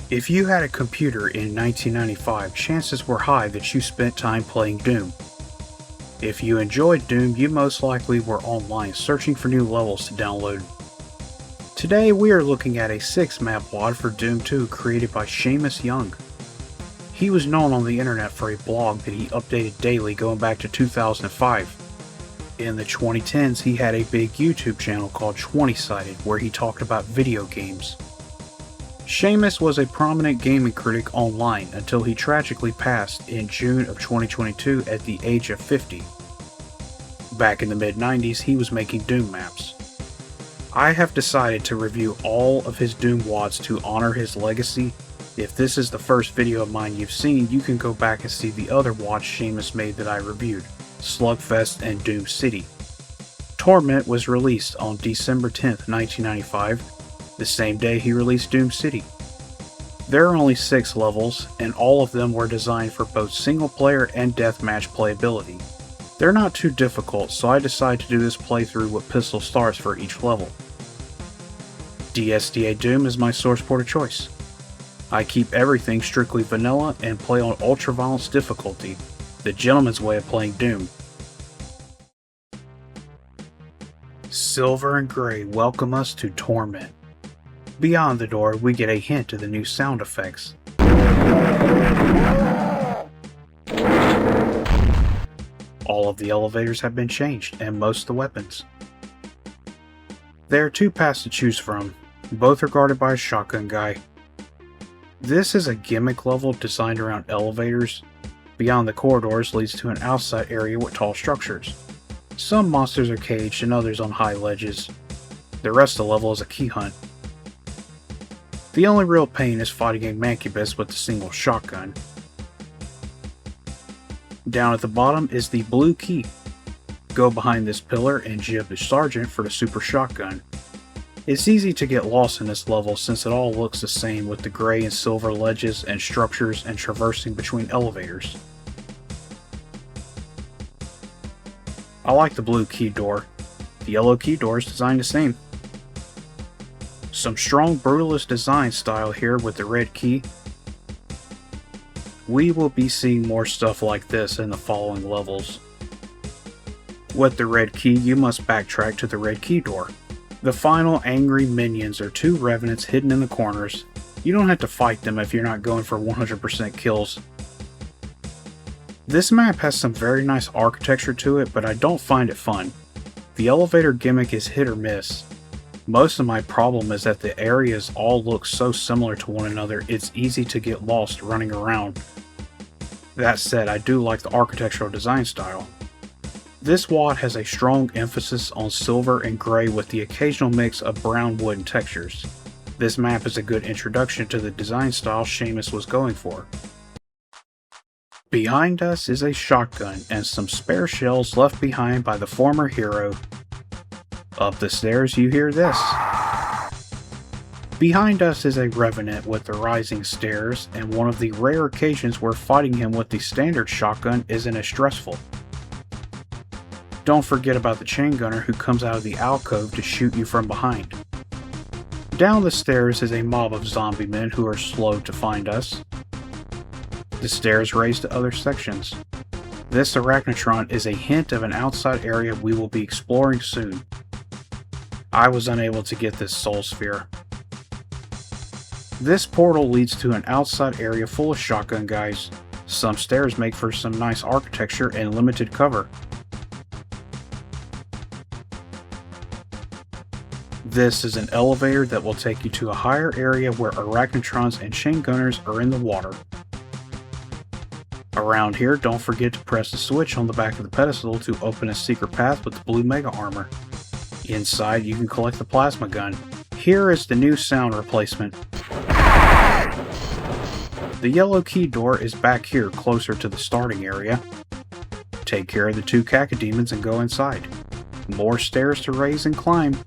If you had a computer in 1995, chances were high that you spent time playing Doom. If you enjoyed Doom, you most likely were online searching for new levels to download. Today we are looking at a 6-map WAD for Doom 2 created by Shamus Young. He was known on the internet for a blog that he updated daily going back to 2005. In the 2010s he had a big YouTube channel called 20-Sided where he talked about video games. Shamus was a prominent gaming critic online until he tragically passed in June of 2022 at the age of 50. Back in the mid-90s he was making Doom maps. I have decided to review all of his Doom WADs to honor his legacy. If this is the first video of mine you've seen, you can go back and see the other WADs Shamus made that I reviewed, Slugfest and Doom City. Torment was released on December 10th, 1995, the same day he released Doom City. There are only 6 levels, and all of them were designed for both single player and deathmatch playability. They're not too difficult, so I decided to do this playthrough with pistol starts for each level. DSDA Doom is my source port of choice. I keep everything strictly vanilla and play on ultra-violence difficulty, the gentleman's way of playing Doom. Silver and Grey welcome us to Torment. Beyond the door, we get a hint of the new sound effects. All of the elevators have been changed, and most of the weapons. There are 2 paths to choose from. Both are guarded by a shotgun guy. This is a gimmick level designed around elevators. Beyond the corridors leads to an outside area with tall structures. Some monsters are caged and others on high ledges. The rest of the level is a key hunt. The only real pain is fighting a Mancubus with a single shotgun. Down at the bottom is the blue key. Go behind this pillar and jib the sergeant for the super shotgun. It's easy to get lost in this level since it all looks the same with the gray and silver ledges and structures and traversing between elevators. I like the blue key door. The yellow key door is designed the same. Some strong brutalist design style here with the red key. We will be seeing more stuff like this in the following levels. With the red key, you must backtrack to the red key door. The final angry minions are 2 revenants hidden in the corners. You don't have to fight them if you're not going for 100% kills. This map has some very nice architecture to it, but I don't find it fun. The elevator gimmick is hit or miss. Most of my problem is that the areas all look so similar to one another, it's easy to get lost running around. That said, I do like the architectural design style. This WAD has a strong emphasis on silver and gray with the occasional mix of brown wooden textures. This map is a good introduction to the design style Shamus was going for. Behind us is a shotgun and some spare shells left behind by the former hero. Up the stairs you hear this. Behind us is a revenant with the rising stairs, and one of the rare occasions where fighting him with the standard shotgun isn't as stressful. Don't forget about the chain gunner who comes out of the alcove to shoot you from behind. Down the stairs is a mob of zombie men who are slow to find us. The stairs raise to other sections. This arachnotron is a hint of an outside area we will be exploring soon. I was unable to get this soul sphere. This portal leads to an outside area full of shotgun guys. Some stairs make for some nice architecture and limited cover. This is an elevator that will take you to a higher area where arachnotrons and chain gunners are in the water. Around here, don't forget to press the switch on the back of the pedestal to open a secret path with the blue mega armor. Inside, you can collect the plasma gun. Here is the new sound replacement. The yellow key door is back here closer to the starting area. Take care of the 2 cacodemons and go inside. More stairs to raise and climb.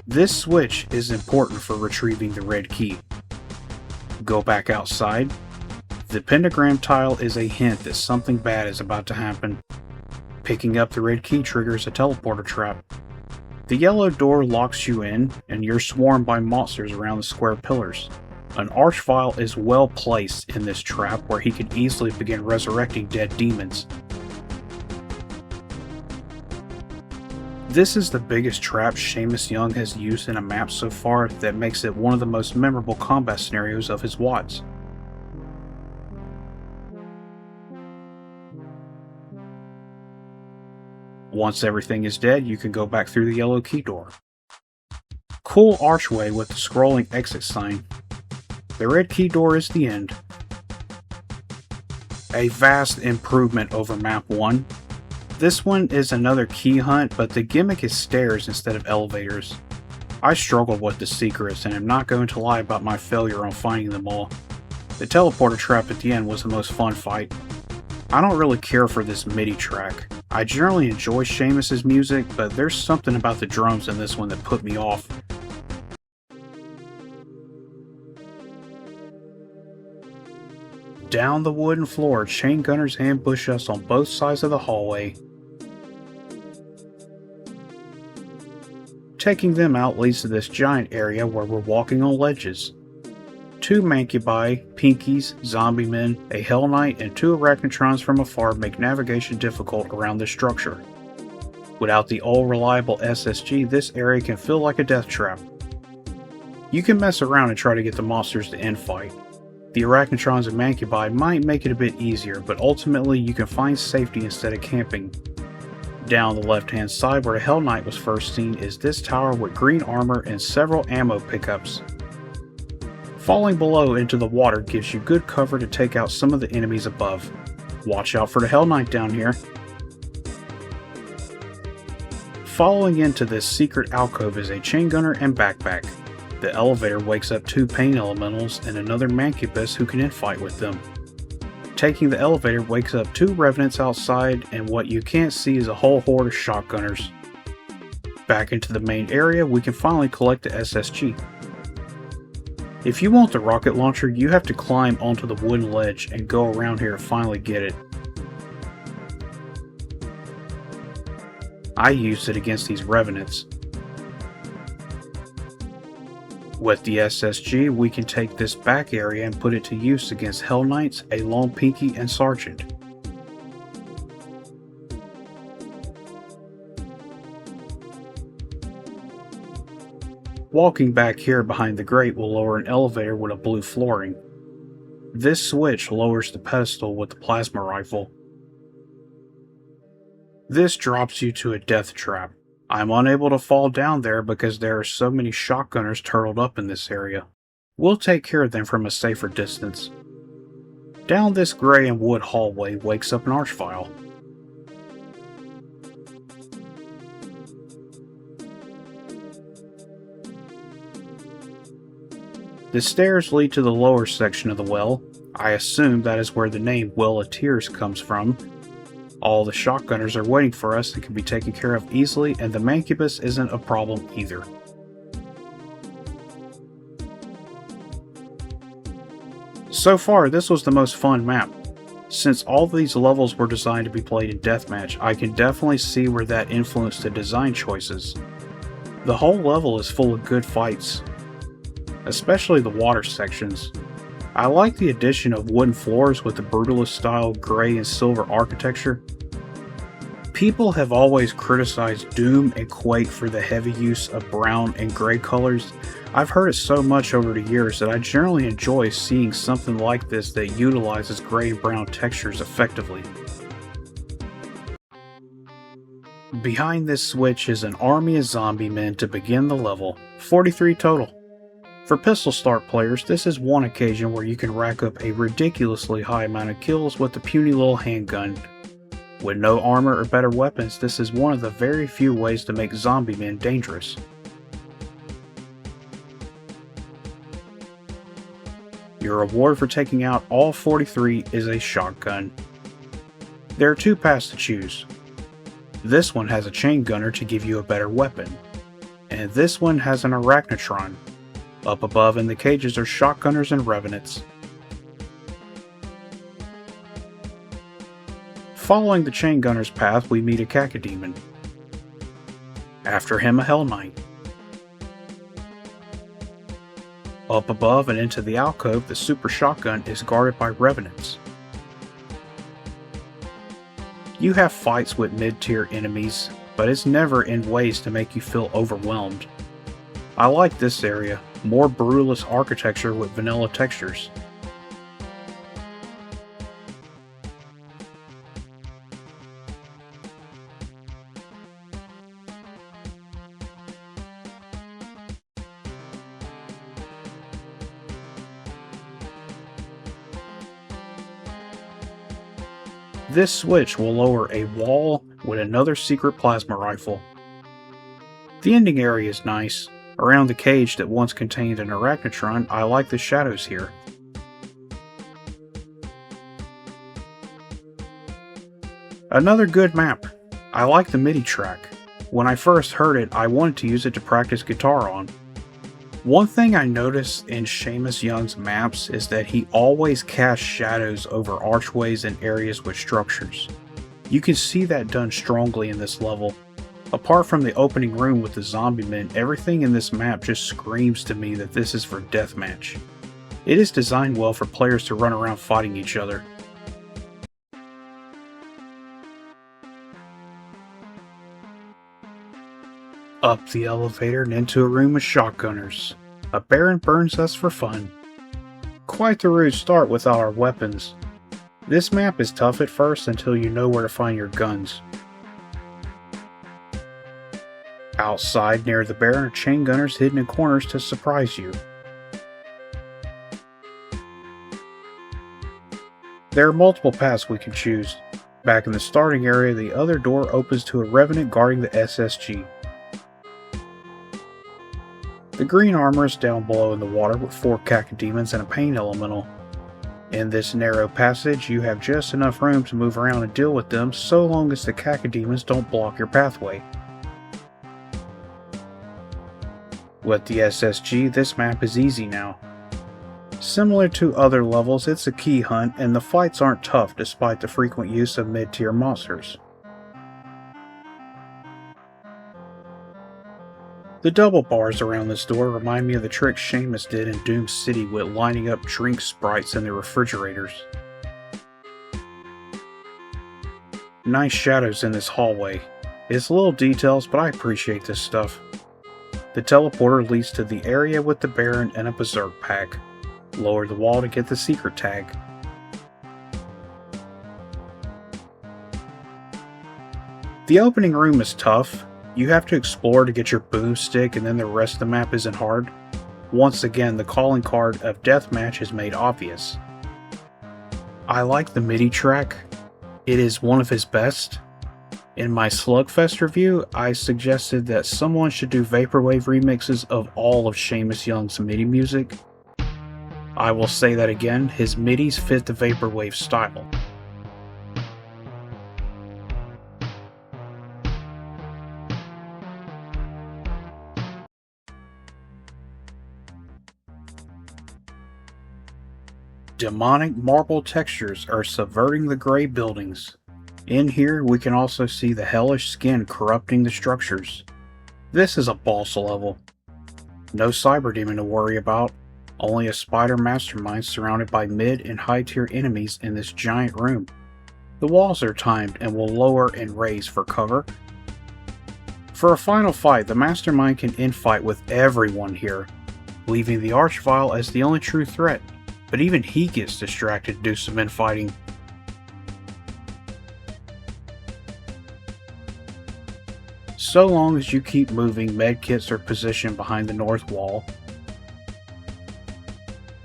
This switch is important for retrieving the red key. Go back outside. The pentagram tile is a hint that something bad is about to happen. Picking up the red key triggers a teleporter trap. The yellow door locks you in, and you're swarmed by monsters around the square pillars. An archvile is well placed in this trap where he can easily begin resurrecting dead demons. This is the biggest trap Shamus Young has used in a map so far that makes it one of the most memorable combat scenarios of his WADs. Once everything is dead, you can go back through the yellow key door. Cool archway with the scrolling exit sign. The red key door is the end. A vast improvement over map 1. This one is another key hunt, but the gimmick is stairs instead of elevators. I struggled with the secrets and am not going to lie about my failure on finding them all. The teleporter trap at the end was the most fun fight. I don't really care for this MIDI track. I generally enjoy Shamus's music, but there's something about the drums in this one that put me off. Down the wooden floor, chain gunners ambush us on both sides of the hallway. Taking them out leads to this giant area where we're walking on ledges. 2 Mancubi, Pinkies, Zombie Men, a Hell Knight, and 2 Arachnotrons from afar make navigation difficult around this structure. Without the all-reliable SSG, this area can feel like a death trap. You can mess around and try to get the monsters to end fight. The Arachnotrons and Mancubi might make it a bit easier, but ultimately you can find safety instead of camping. Down the left-hand side where the Hell Knight was first seen is this tower with green armor and several ammo pickups. Falling below into the water gives you good cover to take out some of the enemies above. Watch out for the Hell Knight down here. Following into this secret alcove is a chain gunner and backpack. The elevator wakes up 2 pain elementals and another Mancubus who can infight with them. Taking the elevator wakes up 2 revenants outside, and what you can't see is a whole horde of shotgunners. Back into the main area, we can finally collect the SSG. If you want the rocket launcher, you have to climb onto the wooden ledge and go around here to finally get it. I used it against these revenants. With the SSG, we can take this back area and put it to use against Hell Knights, a Lone Pinky, and Sergeant. Walking back here behind the grate will lower an elevator with a blue flooring. This switch lowers the pedestal with the plasma rifle. This drops you to a death trap. I'm unable to fall down there because there are so many shotgunners turtled up in this area. We'll take care of them from a safer distance. Down this gray and wood hallway wakes up an archvile. The stairs lead to the lower section of the well. I assume that is where the name Well of Tears comes from. All the shotgunners are waiting for us and can be taken care of easily, and the Mancubus isn't a problem either. So far, this was the most fun map. Since all these levels were designed to be played in deathmatch, I can definitely see where that influenced the design choices. The whole level is full of good fights, especially the water sections. I like the addition of wooden floors with the brutalist style gray and silver architecture. People have always criticized Doom and Quake for the heavy use of brown and gray colors. I've heard it so much over the years that I generally enjoy seeing something like this that utilizes gray and brown textures effectively. Behind this switch is an army of zombie men to begin the level, 43 total. For pistol start players, this is one occasion where you can rack up a ridiculously high amount of kills with the puny little handgun. With no armor or better weapons, this is one of the very few ways to make zombie men dangerous. Your reward for taking out all 43 is a shotgun. There are 2 paths to choose. This one has a chain gunner to give you a better weapon, and this one has an Arachnotron. Up above in the cages are shotgunners and revenants. Following the chain gunner's path, we meet a cacodemon. After him, a Hell Knight. Up above and into the alcove, the super shotgun is guarded by revenants. You have fights with mid-tier enemies, but it's never in ways to make you feel overwhelmed. I like this area, more brutalist architecture with vanilla textures. This switch will lower a wall with another secret plasma rifle. The ending area is nice. Around the cage that once contained an arachnotron, I like the shadows here. Another good map. I like the MIDI track. When I first heard it, I wanted to use it to practice guitar on. One thing I noticed in Shamus Young's maps is that he always casts shadows over archways and areas with structures. You can see that done strongly in this level. Apart from the opening room with the zombie men, everything in this map just screams to me that this is for deathmatch. It is designed well for players to run around fighting each other. Up the elevator and into a room of shotgunners. A Baron burns us for fun. Quite the rude start without our weapons. This map is tough at first until you know where to find your guns. Outside near the Baron are chain gunners hidden in corners to surprise you. There are multiple paths we can choose. Back in the starting area, the other door opens to a revenant guarding the SSG. The green armor is down below in the water with 4 cacodemons and a pain elemental. In this narrow passage, you have just enough room to move around and deal with them so long as the cacodemons don't block your pathway. With the SSG, this map is easy now. Similar to other levels, it's a key hunt and the fights aren't tough despite the frequent use of mid-tier monsters. The double bars around this door remind me of the trick Shamus did in Doom City with lining up drink sprites in the refrigerators. Nice shadows in this hallway. It's little details, but I appreciate this stuff. The teleporter leads to the area with the Baron and a Berserk pack. Lower the wall to get the secret tag. The opening room is tough. You have to explore to get your boomstick and then the rest of the map isn't hard. Once again, the calling card of deathmatch is made obvious. I like the MIDI track. It is one of his best. In my Slugfest review, I suggested that someone should do vaporwave remixes of all of Shamus Young's MIDI music. I will say that again, his MIDIs fit the vaporwave style. Demonic marble textures are subverting the gray buildings. In here, we can also see the hellish skin corrupting the structures. This is a boss level. No cyber demon to worry about, only a spider mastermind surrounded by mid and high tier enemies in this giant room. The walls are timed and will lower and raise for cover. For a final fight, the mastermind can infight with everyone here, leaving the Archvile as the only true threat. But even he gets distracted due to some infighting. So long as you keep moving, medkits are positioned behind the north wall.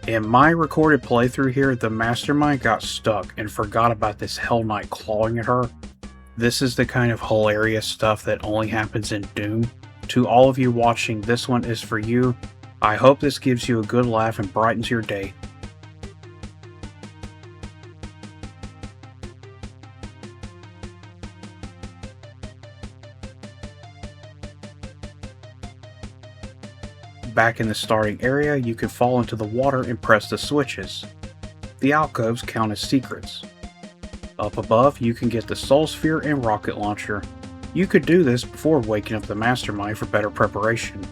In my recorded playthrough here, the mastermind got stuck and forgot about this Hell Knight clawing at her. This is the kind of hilarious stuff that only happens in Doom. To all of you watching, this one is for you. I hope this gives you a good laugh and brightens your day. Back in the starting area, you can fall into the water and press the switches. The alcoves count as secrets. Up above, you can get the Soul Sphere and Rocket Launcher. You could do this before waking up the Mastermind for better preparation.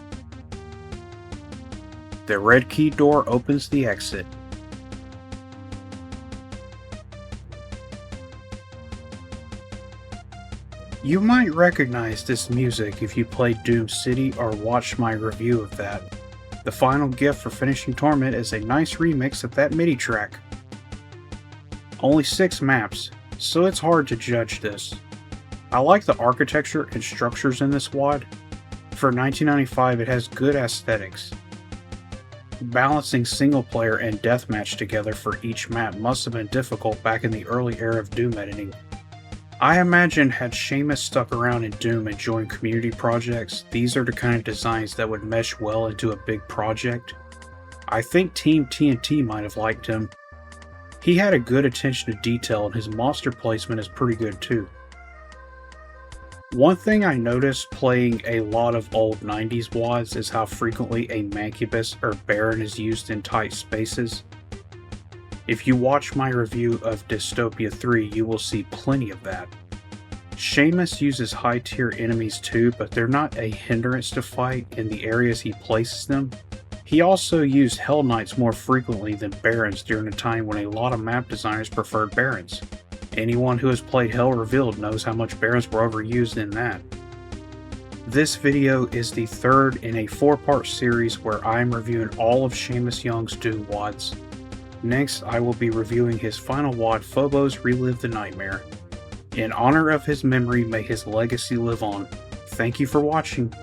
The red key door opens the exit. You might recognize this music if you played Doom City or watched my review of that. The final gift for finishing Torment is a nice remix of that MIDI track. Only 6 maps, so it's hard to judge this. I like the architecture and structures in this WAD. For 1995, it has good aesthetics. Balancing single player and deathmatch together for each map must have been difficult back in the early era of Doom editing. I imagine had Shamus stuck around in Doom and joined community projects, these are the kind of designs that would mesh well into a big project. I think Team TNT might have liked him. He had a good attention to detail and his monster placement is pretty good too. One thing I noticed playing a lot of old 90s WADs is how frequently a Mancubus or Baron is used in tight spaces. If you watch my review of Dystopia 3, you will see plenty of that. Shamus uses high tier enemies too, but they're not a hindrance to fight in the areas he places them. He also used Hell Knights more frequently than Barons during a time when a lot of map designers preferred Barons. Anyone who has played Hell Revealed knows how much Barons were overused in that. This video is the third in a 4-part series where I am reviewing all of Shamus Young's Doom WADs. Next, I will be reviewing his final WAD, Phobos Relive the Nightmare. In honor of his memory, may his legacy live on. Thank you for watching.